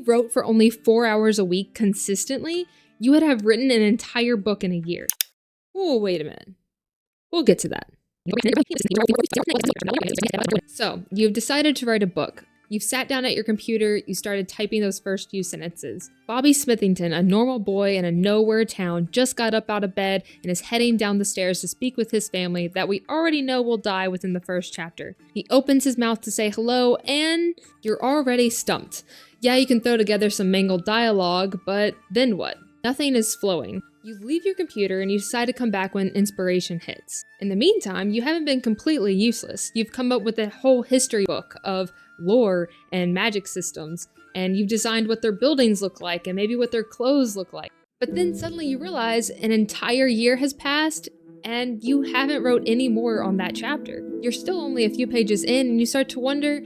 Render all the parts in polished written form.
wrote for only 4 hours a week consistently, you would have written an entire book in a year. Oh, wait a minute. We'll get to that. So, you've decided to write a book. You've sat down at your computer, you started typing those first few sentences. Bobby Smithington, a normal boy in a nowhere town, just got up out of bed and is heading down the stairs to speak with his family that we already know will die within the first chapter. He opens his mouth to say hello, and you're already stumped. Yeah, you can throw together some mangled dialogue, but then what? Nothing is flowing. You leave your computer and you decide to come back when inspiration hits. In the meantime, you haven't been completely useless. You've come up with a whole history book of lore and magic systems, and you've designed what their buildings look like and maybe what their clothes look like. But then suddenly you realize an entire year has passed and you haven't wrote any more on that chapter. You're still only a few pages in and you start to wonder,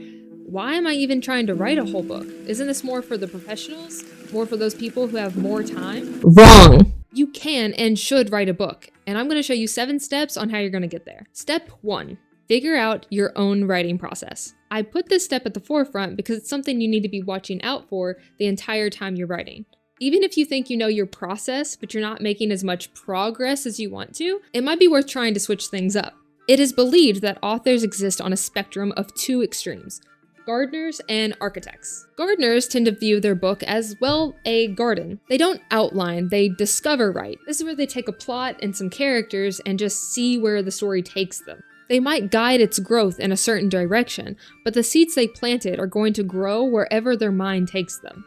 why am I even trying to write a whole book? Isn't this more for the professionals? More for those people who have more time? Wrong! You can and should write a book, and I'm going to show you 7 steps on how you're going to get there. Step 1. Figure out your own writing process. I put this step at the forefront because it's something you need to be watching out for the entire time you're writing. Even if you think you know your process, but you're not making as much progress as you want to, it might be worth trying to switch things up. It is believed that authors exist on a spectrum of 2 extremes: gardeners and architects. Gardeners tend to view their book as, well, a garden. They don't outline, they discover write. This is where they take a plot and some characters and just see where the story takes them. They might guide its growth in a certain direction, but the seeds they planted are going to grow wherever their mind takes them.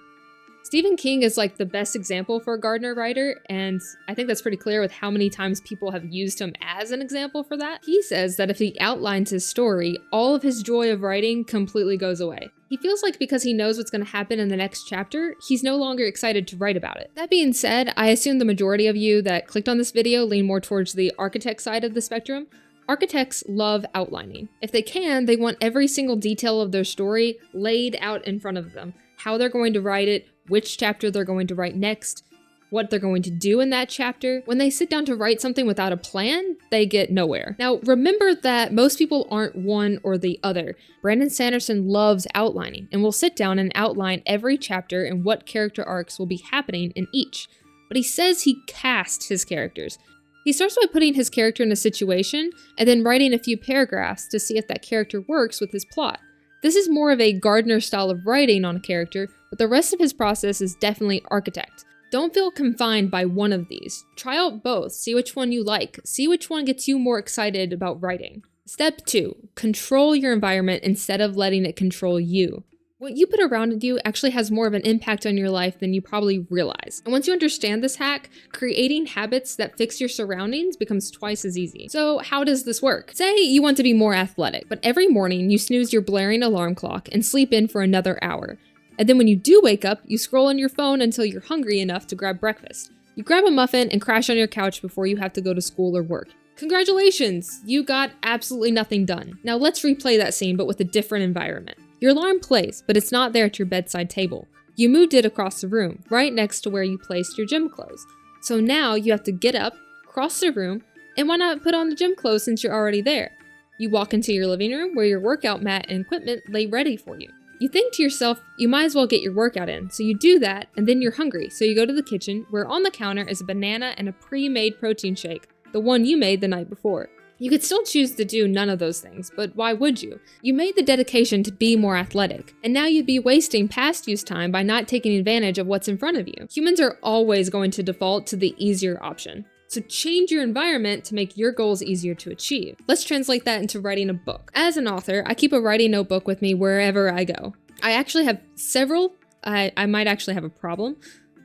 Stephen King is like the best example for a gardener writer, and I think that's pretty clear with how many times people have used him as an example for that. He says that if he outlines his story, all of his joy of writing completely goes away. He feels like because he knows what's going to happen in the next chapter, he's no longer excited to write about it. That being said, I assume the majority of you that clicked on this video lean more towards the architect side of the spectrum. Architects love outlining. If they can, they want every single detail of their story laid out in front of them. How they're going to write it, which chapter they're going to write next, what they're going to do in that chapter. When they sit down to write something without a plan, they get nowhere. Now, remember that most people aren't one or the other. Brandon Sanderson loves outlining and will sit down and outline every chapter and what character arcs will be happening in each. But he says he casts his characters. He starts by putting his character in a situation and then writing a few paragraphs to see if that character works with his plot. This is more of a gardener style of writing on a character, but the rest of his process is definitely architect. Don't feel confined by one of these. Try out both, see which one you like, see which one gets you more excited about writing. Step 2, control your environment instead of letting it control you. What you put around you actually has more of an impact on your life than you probably realize. And once you understand this hack, creating habits that fix your surroundings becomes twice as easy. So how does this work? Say you want to be more athletic, but every morning you snooze your blaring alarm clock and sleep in for another hour. And then when you do wake up, you scroll on your phone until you're hungry enough to grab breakfast. You grab a muffin and crash on your couch before you have to go to school or work. Congratulations! You got absolutely nothing done. Now let's replay that scene, but with a different environment. Your alarm plays, but it's not there at your bedside table. You moved it across the room, right next to where you placed your gym clothes. So now you have to get up, cross the room, and why not put on the gym clothes since you're already there? You walk into your living room where your workout mat and equipment lay ready for you. You think to yourself, you might as well get your workout in, so you do that, and then you're hungry, so you go to the kitchen, where on the counter is a banana and a pre-made protein shake, the one you made the night before. You could still choose to do none of those things, but why would you? You made the dedication to be more athletic, and now you'd be wasting past use time by not taking advantage of what's in front of you. Humans are always going to default to the easier option. So change your environment to make your goals easier to achieve. Let's translate that into writing a book. As an author, I keep a writing notebook with me wherever I go. I actually have several. I might actually have a problem,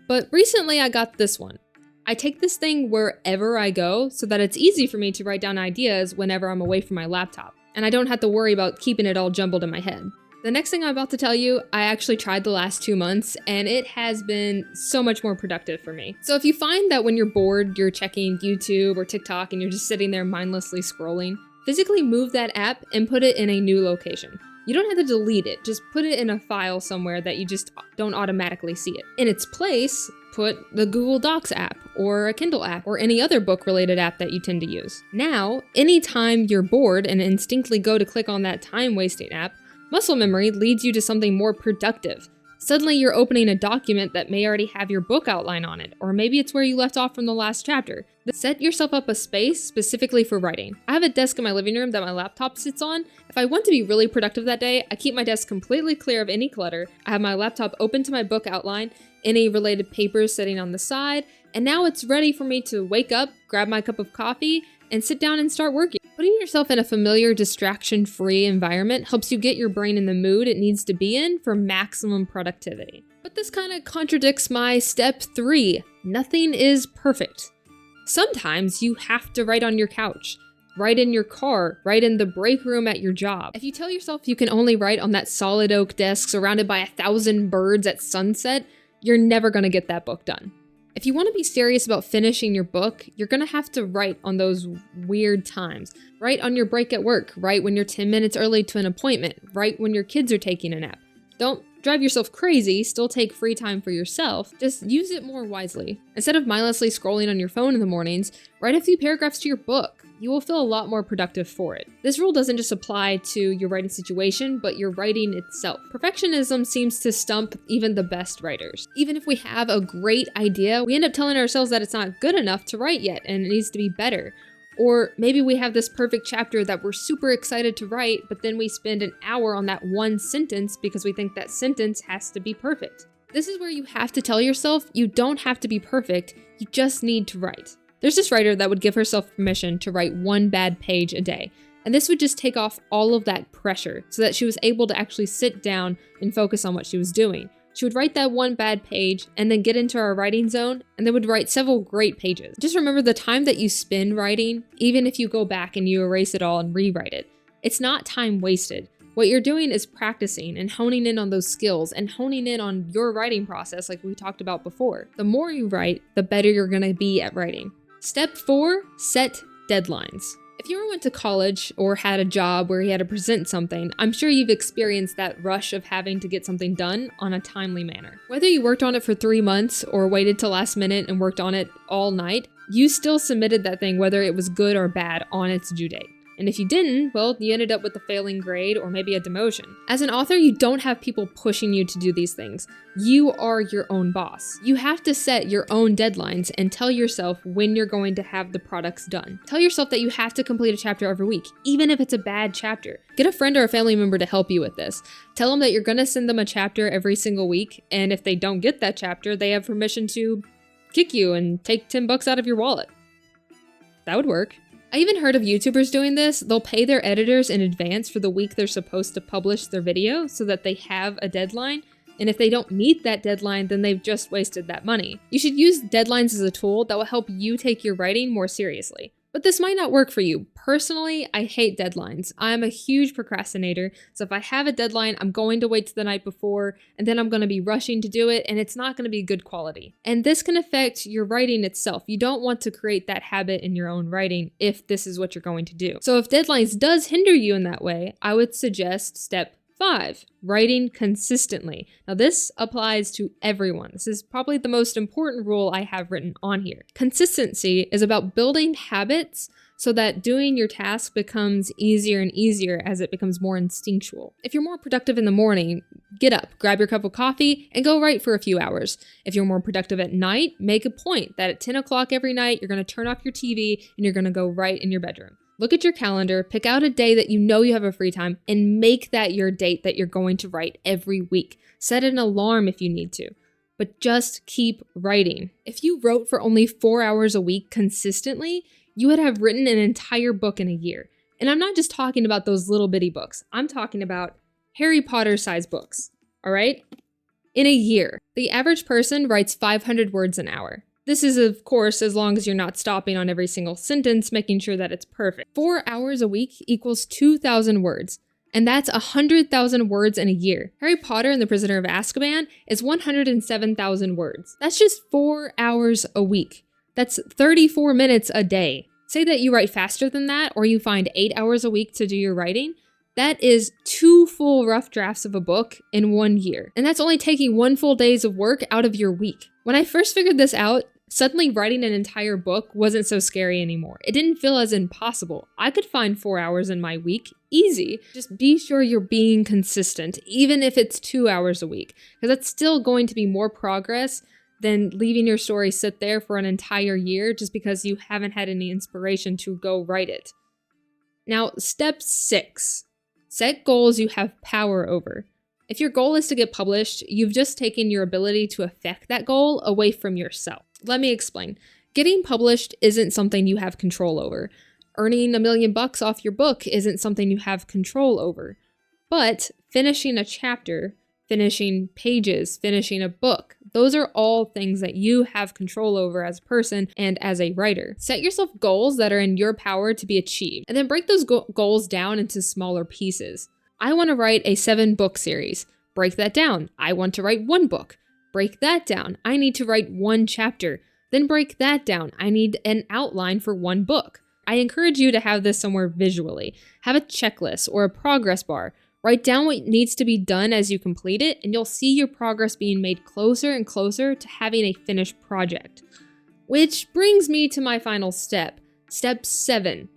but recently I got this one. I take this thing wherever I go so that it's easy for me to write down ideas whenever I'm away from my laptop, and I don't have to worry about keeping it all jumbled in my head. The next thing I'm about to tell you, I actually tried the last 2 months, and it has been so much more productive for me. So if you find that when you're bored, you're checking YouTube or TikTok and you're just sitting there mindlessly scrolling, physically move that app and put it in a new location. You don't have to delete it, just put it in a file somewhere that you just don't automatically see it. In its place, put the Google Docs app or a Kindle app or any other book-related app that you tend to use. Now, anytime you're bored and instinctively go to click on that time-wasting app, muscle memory leads you to something more productive. Suddenly you're opening a document that may already have your book outline on it, or maybe it's where you left off from the last chapter. Set yourself up a space specifically for writing. I have a desk in my living room that my laptop sits on. If I want to be really productive that day, I keep my desk completely clear of any clutter. I have my laptop open to my book outline, any related papers sitting on the side, and now it's ready for me to wake up, grab my cup of coffee, and sit down and start working. Putting yourself in a familiar, distraction-free environment helps you get your brain in the mood it needs to be in for maximum productivity. But this kind of contradicts my step 3. Nothing is perfect. Sometimes you have to write on your couch, write in your car, write in the break room at your job. If you tell yourself you can only write on that solid oak desk surrounded by 1,000 birds at sunset, you're never going to get that book done. If you want to be serious about finishing your book, you're going to have to write on those weird times. Write on your break at work, write when you're 10 minutes early to an appointment, write when your kids are taking a nap. Don't drive yourself crazy, still take free time for yourself, just use it more wisely. Instead of mindlessly scrolling on your phone in the mornings, write a few paragraphs to your book. You will feel a lot more productive for it. This rule doesn't just apply to your writing situation, but your writing itself. Perfectionism seems to stump even the best writers. Even if we have a great idea, we end up telling ourselves that it's not good enough to write yet and it needs to be better. Or maybe we have this perfect chapter that we're super excited to write, but then we spend an hour on that one sentence because we think that sentence has to be perfect. This is where you have to tell yourself you don't have to be perfect, you just need to write. There's this writer that would give herself permission to write one bad page a day, and this would just take off all of that pressure so that she was able to actually sit down and focus on what she was doing. She would write that one bad page and then get into our writing zone and then would write several great pages. Just remember the time that you spend writing, even if you go back and you erase it all and rewrite it, it's not time wasted. What you're doing is practicing and honing in on those skills and honing in on your writing process like we talked about before. The more you write, the better you're going to be at writing. Step 4, set deadlines. If you ever went to college or had a job where you had to present something, I'm sure you've experienced that rush of having to get something done on a timely manner. Whether you worked on it for 3 months or waited till last minute and worked on it all night, you still submitted that thing whether it was good or bad on its due date. And if you didn't, well, you ended up with a failing grade or maybe a demotion. As an author, you don't have people pushing you to do these things. You are your own boss. You have to set your own deadlines and tell yourself when you're going to have the products done. Tell yourself that you have to complete a chapter every week, even if it's a bad chapter. Get a friend or a family member to help you with this. Tell them that you're going to send them a chapter every single week, and if they don't get that chapter, they have permission to kick you and take $10 out of your wallet. That would work. I even heard of YouTubers doing this. They'll pay their editors in advance for the week they're supposed to publish their video so that they have a deadline. And if they don't meet that deadline, then they've just wasted that money. You should use deadlines as a tool that will help you take your writing more seriously. But this might not work for you. Personally, I hate deadlines. I'm a huge procrastinator, so if I have a deadline, I'm going to wait till the night before, and then I'm going to be rushing to do it, and it's not going to be good quality. And this can affect your writing itself. You don't want to create that habit in your own writing if this is what you're going to do. So if deadlines does hinder you in that way, I would suggest step 5, writing consistently. Now this applies to everyone. This is probably the most important rule I have written on here. Consistency is about building habits so that doing your task becomes easier and easier as it becomes more instinctual. If you're more productive in the morning, get up, grab your cup of coffee, and go write for a few hours. If you're more productive at night, make a point that at 10 o'clock every night, you're going to turn off your TV and you're going to go write in your bedroom. Look at your calendar, pick out a day that you know you have a free time, and make that your date that you're going to write every week. Set an alarm if you need to, but just keep writing. If you wrote for only 4 hours a week consistently, you would have written an entire book in a year. And I'm not just talking about those little bitty books. I'm talking about Harry Potter size books, all right? In a year, the average person writes 500 words an hour. This is, of course, as long as you're not stopping on every single sentence, making sure that it's perfect. 4 hours a week equals 2,000 words, and that's 100,000 words in a year. Harry Potter and the Prisoner of Azkaban is 107,000 words. That's just 4 hours a week. That's 34 minutes a day. Say that you write faster than that, or you find 8 hours a week to do your writing. That is 2 full rough drafts of a book in 1 year. And that's only taking 1 full days of work out of your week. When I first figured this out, Suddenly, writing an entire book wasn't so scary anymore. It didn't feel as impossible. I could find 4 hours in my week, easy. Just be sure you're being consistent, even if it's 2 hours a week, because that's still going to be more progress than leaving your story sit there for an entire year just because you haven't had any inspiration to go write it. Now, step 6, set goals you have power over. If your goal is to get published, you've just taken your ability to affect that goal away from yourself. Let me explain. Getting published isn't something you have control over. Earning $1 million off your book isn't something you have control over. But finishing a chapter, finishing pages, finishing a book, those are all things that you have control over as a person and as a writer. Set yourself goals that are in your power to be achieved, and then break those goals down into smaller pieces. I want to write a 7-book series. Break that down. I want to write 1 book. Break that down. I need to write 1 chapter. Then break that down. I need an outline for 1 book. I encourage you to have this somewhere visually. Have a checklist or a progress bar. Write down what needs to be done as you complete it, and you'll see your progress being made closer and closer to having a finished project. Which brings me to my final step. Step 7,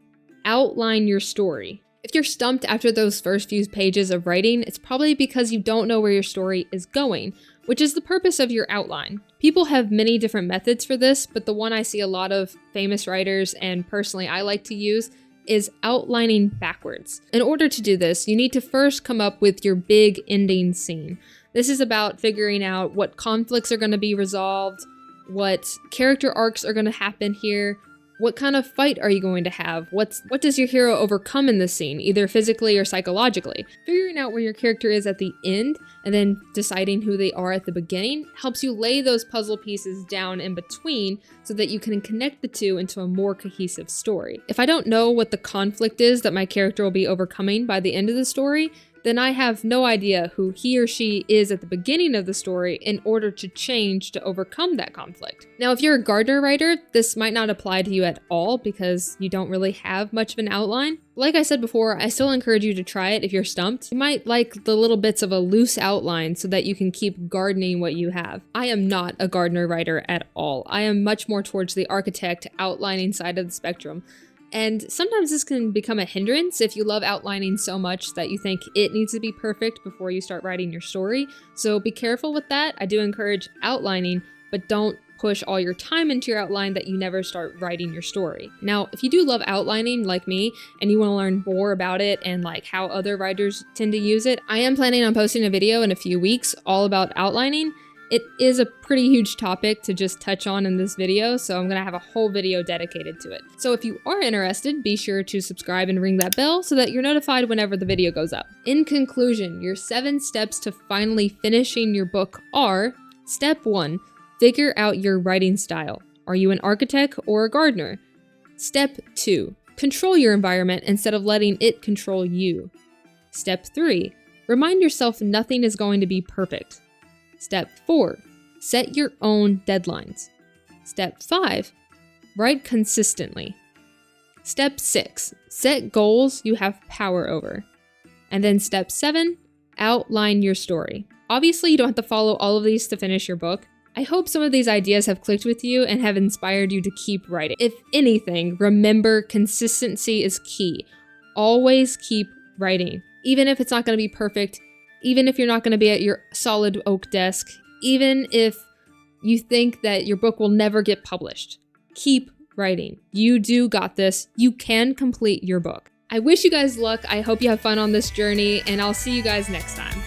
outline your story. If you're stumped after those first few pages of writing, it's probably because you don't know where your story is going, which is the purpose of your outline. People have many different methods for this, but the one I see a lot of famous writers, and personally I like to use, is outlining backwards. In order to do this, you need to first come up with your big ending scene. This is about figuring out what conflicts are going to be resolved, what character arcs are going to happen here, what kind of fight are you going to have? What does your hero overcome in this scene, either physically or psychologically? Figuring out where your character is at the end and then deciding who they are at the beginning helps you lay those puzzle pieces down in between so that you can connect the two into a more cohesive story. If I don't know what the conflict is that my character will be overcoming by the end of the story, then I have no idea who he or she is at the beginning of the story in order to change to overcome that conflict. Now, if you're a gardener writer, this might not apply to you at all because you don't really have much of an outline. Like I said before, I still encourage you to try it if you're stumped. You might like the little bits of a loose outline so that you can keep gardening what you have. I am not a gardener writer at all. I am much more towards the architect outlining side of the spectrum. And sometimes this can become a hindrance if you love outlining so much that you think it needs to be perfect before you start writing your story. So be careful with that. I do encourage outlining, but don't push all your time into your outline that you never start writing your story. Now, if you do love outlining like me and you want to learn more about it and like how other writers tend to use it, I am planning on posting a video in a few weeks all about outlining. It is a pretty huge topic to just touch on in this video, so I'm gonna have a whole video dedicated to it. So if you are interested, be sure to subscribe and ring that bell so that you're notified whenever the video goes up. In conclusion, your 7 steps to finally finishing your book are: Step 1, figure out your writing style. Are you an architect or a gardener? Step 2, control your environment instead of letting it control you. Step 3, remind yourself nothing is going to be perfect. Step 4, set your own deadlines. Step 5, write consistently. Step 6, set goals you have power over. And then step 7, outline your story. Obviously, you don't have to follow all of these to finish your book. I hope some of these ideas have clicked with you and have inspired you to keep writing. If anything, remember consistency is key. Always keep writing. Even if it's not going to be perfect, even if you're not going to be at your solid oak desk, even if you think that your book will never get published, keep writing. You do got this. You can complete your book. I wish you guys luck. I hope you have fun on this journey, and I'll see you guys next time.